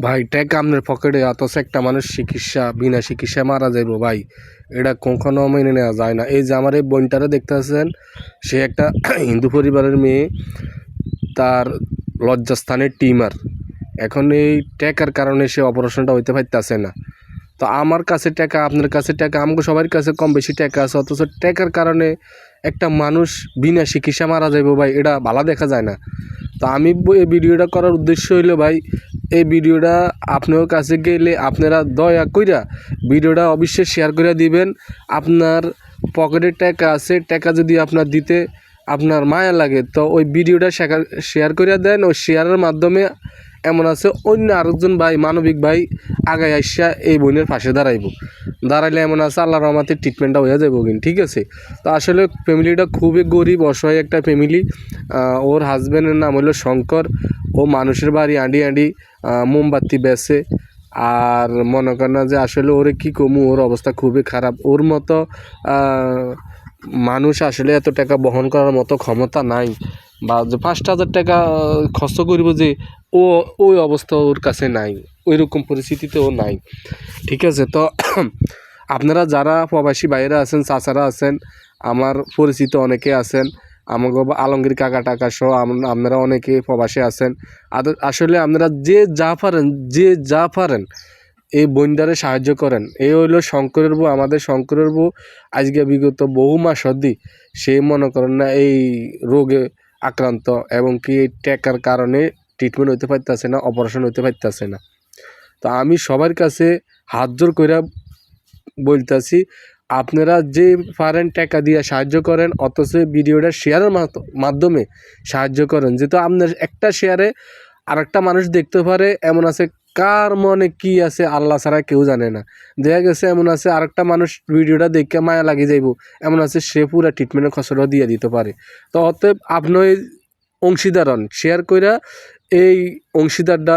ভাই টাকা আপনার পকেটে অথচ একটা মানুষ বিনা চিকিৎসায় মারা যাইব ভাই, এটা কখনো মেনে নেওয়া যায় না। এই যে আমার এই বোনটারে দেখতে পাচ্ছেন, সে একটা হিন্দু পরিবারের মেয়ে, তার লজ্জাস্থানের টিমার। এখন এই টাকার কারণে সে অপারেশনটা হইতে পারতেছে না। তো আমার কাছে টাকা, আপনার কাছে টাকা, আমাকে সবার কাছে কম বেশি টাকা আছে, অথচ টাকার কারণে একটা মানুষ বিনা চিকিৎসা মারা যাইব ভাই, এটা ভালো দেখা যায় না। তো আমি এই ভিডিওটা করার উদ্দেশ্য হইলো ভাই, এই ভিডিওটা আপনার কাছে গেলে আপনারা দয়া কইরা ভিডিওটা অবশ্যই শেয়ার করে দিবেন। আপনার পকেটে টাকা আছে, টাকা যদি আপনার দিতে আপনার মায়া লাগে, তো ওই ভিডিওটা শেয়ার করে দেন। ওই শেয়ারের মাধ্যমে এমন আছে অন্য আরেকজন ভাই, মানবিক ভাই আগায় আসা এই বোনের পাশে দাঁড়াইলে এমন আছে আল্লাহর রহমতে ট্রিটমেন্টটা হয়ে যাবো কিন্তু, ঠিক আছে। তো আসলে ফ্যামিলিটা খুবই গরিব অসহায় একটা ফ্যামিলি। ওর হাজব্যান্ডের নাম হলো শঙ্কর। ও মানুষের বাড়ি আঁডি মোমবাতি বেচে। আর মনে করেন না যে আসলে ওরে কী কমু, ওর অবস্থা খুবই খারাপ। ওর মতো মানুষ আসলে এত টাকা বহন করার মতো ক্ষমতা নাই, বা যে 5,000 টাকা খরচ করব যে ওই অবস্থা ওর কাছে নাই, ওই রকম পরিস্থিতিতে ও নাই, ঠিক আছে। তো আপনারা যারা প্রবাসী বাইরে আছেন, চাচারা আছেন, আমার পরিচিত অনেকে আছেন, আমাকে আলমগীর কাকা টাকা সহ আপনারা অনেকে প্রবাসী আছেন। আসলে আপনারা যে যা পারেন এই বোনটারে সাহায্য করেন। এই হইলো শঙ্করের বউ, আমাদের শঙ্করের বউ আজকে বিগত বহু মাস অবধি সে মনে করেন না এই রোগে আক্রান্ত, এবং কি এই টাকার কারণে ট্রিটমেন্ট হইতে পারতেছে না, অপারেশন হইতে পারতেছে না। তো আমি সবার কাছে হাত জোর করে বলতেছি, আপনারা যে পারেন টাকা দিয়ে সাহায্য করেন, অথচ ভিডিওটা শেয়ারের মাধ্যমে সাহায্য করেন। যেহেতু আপনার একটা শেয়ারে আরেকটা মানুষ দেখতে পারে, এমন আছে কার মনে কি আছে আল্লাহ ছাড়া কেউ জানে না। দেখা গেছে এমন আছে আরেকটা মানুষ ভিডিওটা দেখে মায়া লাগিয়ে যাইব, এমন আছে সে পুরো ট্রিটমেন্টের খরচটাও দিয়ে দিতে পারে। তো অতএব আপনি অংশীদার হন, শেয়ার কইরা এই অংশীদারটা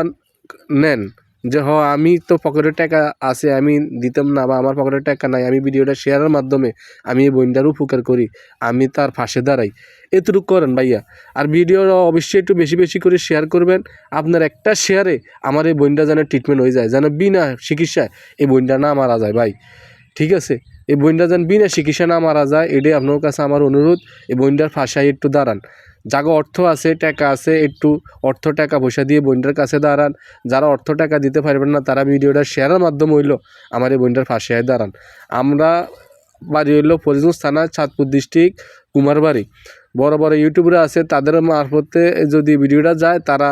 নেন যে আমি তো পকেটে টাকা আছে, আমি দিতাম না, বা আমার পকেটে টাকা নাই, আমি ভিডিওটা শেয়ারের মাধ্যমে আমি এই বোনটার উপকার করি, আমি তার পাশে দাঁড়াই, এতটুকু করেন ভাইয়া। আর ভিডিওটা অবশ্যই একটু বেশি বেশি করে শেয়ার করবেন। আপনার একটা শেয়ারে আমার এই বোনটা যেন ট্রিটমেন্ট হয়ে যায়, যেন বিনা চিকিৎসায় এই বোনটা না মারা যায় ভাই, ঠিক আছে। এই বোনটা যেন বিনা চিকিৎসা না মারা যায়, এটাই আপনার কাছে আমার অনুরোধ। এই বোনটার পাশায় একটু দাঁড়ান। যাগো অর্থ আছে, টাকা আছে, একটু অর্থ টাকা পয়সা দিয়ে বোনটার কাছে দাঁড়ান। যারা অর্থ টাকা দিতে পারবেন না, তারা ভিডিওটা শেয়ারের মাধ্যমে হইলো আমার এই বোনটার পাশে দাঁড়ান। আমরা বাড়ি হইলো ফরিদগঞ্জ থানা, চাঁদপুর ডিস্ট্রিক্ট, কুমারবাড়ি। বড় বড় ইউটিউবাররা আছে, তাদের মারফতে যদি ভিডিওটা যায়, তারা